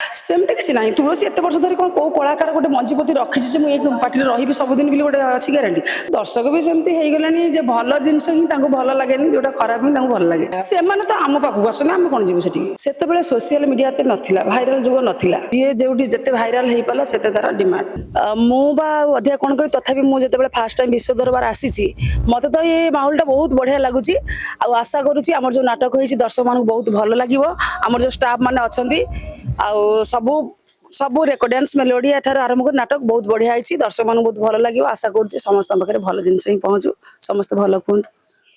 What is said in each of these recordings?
सेमती किसी ना तुलसी एत वर्ष धरी कौन कौ कलाकार गोटे मंजीपति रखी मुझे पार्टी रही सबुदिन भी गोटे अच्छी ग्यारंटी दर्शक भी सेमती हो गलानी भल जिनस ही भल लगे जोटा खराब ही भल लगे से तो आम पाखक आसना आम कौन जीव से सोशल मीडिया एत नाला भाइराल जुग नाला जी जो जिते भाइराल हो पाला से तार डिमांड मुझे कौन कह तथापि मुझे फास्ट टाइम विश्व दरबार आसी मत तो ये माहौल बहुत बढ़िया लगुच आशा करुच्ची आम जो नाटक हो दर्शक मान बहुत भल लगे आम जो स्टाफ मैंने अच्छा सबू सबू रेकर्डेंस मेलोडी एठार आरंभ कर नाटक बहुत बढ़िया है दर्शक मान बहुत भल लगे आशा करुच्ची समस्त पाखे भल जिन ही पहुँचू समस्त भल कहतु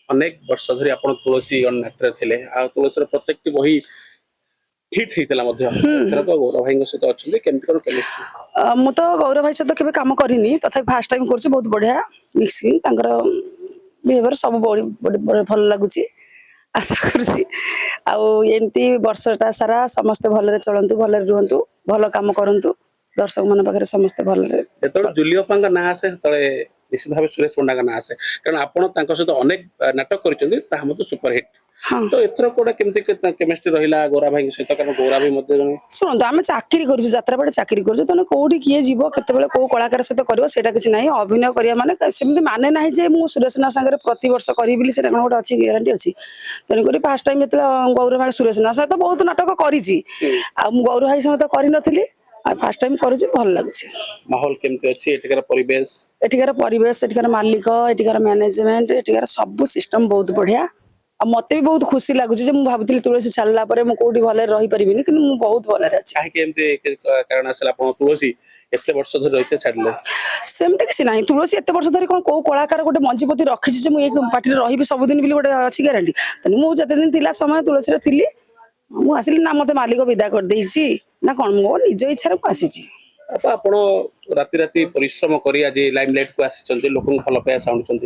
अनेक वर्ष धरी आपण तुलसी नाट्य थे तुलसी प्रत्येक बही हिट होता गौरव भाई सहित अच्छा मु तो गौरव भाई सहित केवे काम करनी तथा फास्ट टाइम कर बहुत बढ़िया मिक्सिंग बिहेवियर सब भल लगुच आशा करुच्ची आमती वर्षटा सारा समस्ते भलरे चलतु भलरे रुहतु भल काम करतु दर्शक मान पाखे समस्ते भलरे जूलियपा ना आसे निश्चित भाव सुरेश पंडा का ना आसे कारण आपण सहित अनेक नाटक कर सुपर हिट तो एथर कोडा केमती केमिस्ट्री रहिला गौरा भाई सहित कारण गौरा भी मते जने सुनतो आमे चाकरी करू यात्रापाड़े चाकरी करू तने कोठी किए जीव केतेबेले को कलाकार सहित करिवो सेटा किछि नाही अभिनय करिया माने सेमती माने नाही जे मु सुरेश ना संगे प्रति वर्ष करी बिली सेटा कोन गोटे अछि ग्यारंटी अछि तने करी फास्ट टाइम एतला गौरव भाई सुरेश ना सहित बहुत नाटक करिछि आ मु गौरव भाई सहित करि नथिली आ फास्ट टाइम करूछि भल लागछि माहौल केमती अछि एटिकार परिवेश एटिकार मालिक एटिकार मैनेजमेंट एटिकार सब सिस्टम बहुत बढ़िया मत भी बहुत खुशी लगुच भावी तुलसी छाड़ा कौटी भले रही पारिनी कि बहुत भल तुलसी एत वर्ष धरी रही छाड़े सेमती किसी ना तुलसी एत वर्ष धरी कौन कौ कलाकार गोटे मंजीपति रखी मुझे पार्टी रही सबुदिन भी गोटे अच्छी ग्यारंटी तेणु मुझे जिते दिन समय तुलसी थी मुझे ना मत मालिक विदा करदे ना कौन मो निज इच्छा आसी आपण राति राति परिश्रम कर आज लाइमलाइट को आसी लोक भल पाया चाहूँ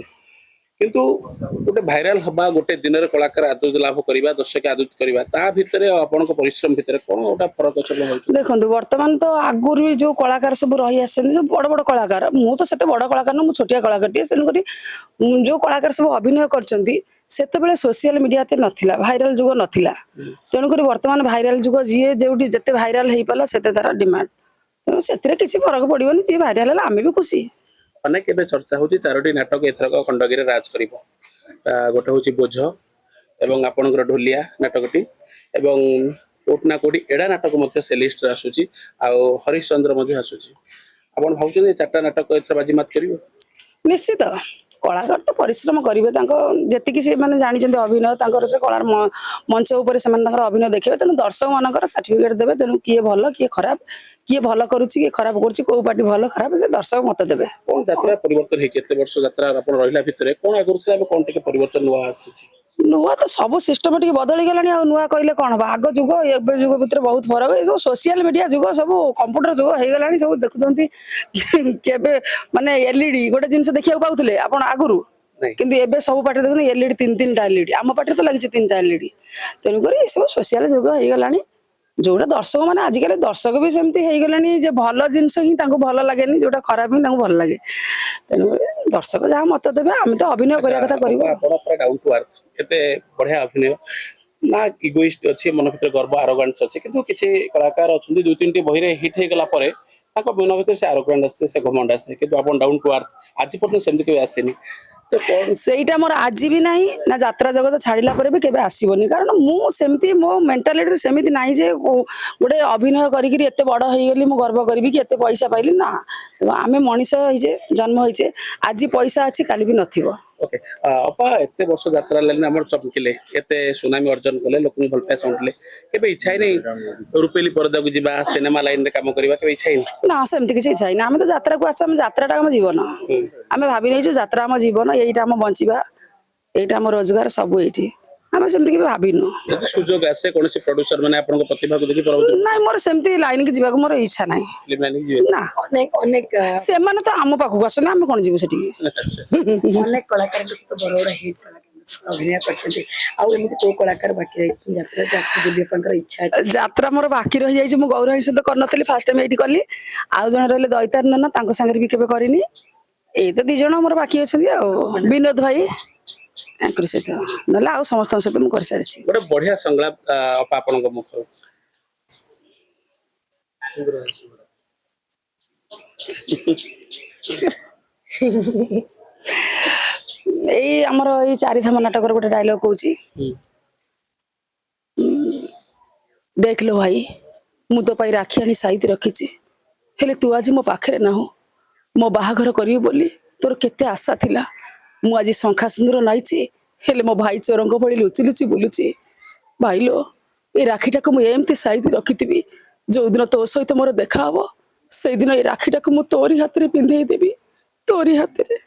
किंतु गोटे भाइराल हवा गोटे दिन कलाकार आदृत लाभ करवा दर्शक आदृत करवा ता भितर आपण परिश्रम भितर कौन गोटा फरक देखो बर्तमान तो आगुरी जो कलाकार सब रही आस बड़ बड़ कलाकार मु तो बड़ कलाकार ना मु छोटिया कलाकार तेणुक जो कलाकार सब अभिनय कर सोशल मीडिया एत नाला भाइराल जुग नाला तेणुक बर्तमान भाइराल जुग जी जो जिते भाइराल हो पाला से तार डिमांड तेणु से किसी फरक पड़ोनी जी भाइराल है आम भी खुशी अनेक चर्चा होची चारोटी नाटक एथरक खंडगिरी राज करिवो गोटे होची बोझ एवं आपनकर ढोलिया नाटकटी एवं कोटना कोटी एडा नाटक मध्य से लिस्ट रे आसुची आ हरिश्चंद्र मध्य आसुची आपण भाउछन चारटा नाटक एथर बाजी मात करिवो निश्चित कलाकार तो परिश्रम करेंगे जी से मैंने जानी अभिनय से कलार मंच उपर से अभिनय देखिए तेणु दर्शक मान सर्टिफिकेट देवे तेणु किए भल किए खराब किए भल करुच्ची किए खराब करुच्ची कौ पार्टी भल खराब से दर्शक मत देवे कौन यात्रा परिवर्तन है केते वर्ष यात्रा आपण रहिला भितरे कोन आगुरथला कोन टिके परिवर्तन नुआ आसीची नुआ तो सब सिस्टमेटिक बदली गलानी आ नुआ कहले कोन हम आग जुग एबे जुग भितर बहुत फरक है सब सोशल मीडिया जुग सब कंप्यूटर जुग हो गलानी सब देखुथंती केबे माने एलईडी गोटे जिंस देखिया पाउथले आपण आगुरु किंतु एबे सब पार्टी देखुन एलईडी तीन टा एलईडी आम पार्टी तो लागिছে 3टा एलईडी तेनु करी सब सोशल जुग हो गलानी जोटा दर्शक मैंने आजिकल दर्शक भी सेमती हो गलानी जे भल जिनस ही भल लगे जोटा खराब ही भल लगे तेणु दर्शक जहाँ मत देवे आम तो अभिनय करने कथा कर बढ़िया अभिनय ना इगोइस्ट अच्छे मन भर गर्व आरोगांस अच्छे किंतु किसी कलाकार अच्छा 2-3 बही हिट हो गला मन भर से आरोगांस आसे से घमंड आसे कि डाउन टू अर्थ आज पर्यटन सेमती केवे आसेनी तो सेटा मोर आज भी नहीं ना यात्रा जगत छाड़ा भी केबे आसीबनी कारण मुझे मो मेंटालिटी सेमती ना जे गोटे अभिनय करी एत बड़ हो गली मु गर्व करी कि एत पैसा पाइली ना आम मनीष होइचे जन्म होइचे आज पैसा अच्छी काली भी नथिबो ओके अपा एते वर्ष यात्रा लाइन हमर चमकिले एते सुनामी अर्जन कले लोक भल पाए सुनले केबे इच्छा ही नहीं रुपेली पर्दा को जीवा सिनेमा लाइन रे काम करबा केबे इच्छा ही ना सेमती किछ इच्छा ही ना हम तो यात्रा को आछम यात्राटा हम जीवन आमे भाबी नै जो यात्रा हम जीवन एइटा हम बंचिबा एइटा हम रोजगार सब एइठी आमे सेमती के भाबिनो यदि सुजोग आसे कोनसी प्रोड्यूसर माने आपन को प्रतिभा को देखि परबो नाही मोर सेमती लाइन के जीवा को मोर इच्छा नाही फिल्म लाइन के जीवा ना अनेक से माने तो आम पाखु आसना आमे कोन जीवो सेठी अनेक कलाकार के साथ बड़ बड़ हिट कलाकार अभिनय करछथि आ एमिति को कलाकार बाकी रही यात्रा जास्त दिव्यपंकर इच्छा है यात्रा मोर बाकी रही जाई मु गौरव से तो करनतली फास्ट टाइम एठी करली आ जण रहले दैतार नना तांको संगे भी केबे करिनी ए तो 2 जण मोर बाकी अछथि आ विनोद भाई सहित ना आ समस्त सहित मुझे कर सारी गोटे बढ़िया संलाप आपन मुख ଏଇ ଆମର ଏଇ ଚାରିଧାମ ନାଟକର ଗୋଟେ ଡାଇଲଗ କହୁଛି, ଦେଖିଲ ଭାଇ ମୁଁ ତୋ ପାଇଁ ରାକ୍ଷୀ ଆଣି ସାଇତି ରଖିଛି, ହେଲେ ତୁ ଆଜି ମୋ ପାଖରେ ନାହୁଁ। ମୋ ବାହାଘର କରିବୁ ବୋଲି ତୋର କେତେ ଆଶା ଥିଲା। ମୁଁ ଆଜି ଶଙ୍ଖା ସିନ୍ଦୁର ନାଇଛି, ହେଲେ ମୋ ଭାଇ ଚୋରଙ୍କ ଭଳି ଲୁଚି ଲୁଚି ବୁଲୁଛି। ଭାଇଲୋ ଏ ରାକ୍ଷୀଟାକୁ ମୁଁ ଏମିତି ସାଇତି ରଖିଥିବି, ଯୋଉଦିନ ତୋ ସହିତ ମୋର ଦେଖା ହବ ସେଇଦିନ ଏ ରାକ୍ଷୀଟାକୁ ମୁଁ ତୋରି ହାତରେ ପିନ୍ଧେଇ ଦେବି, ତୋରି ହାତରେ।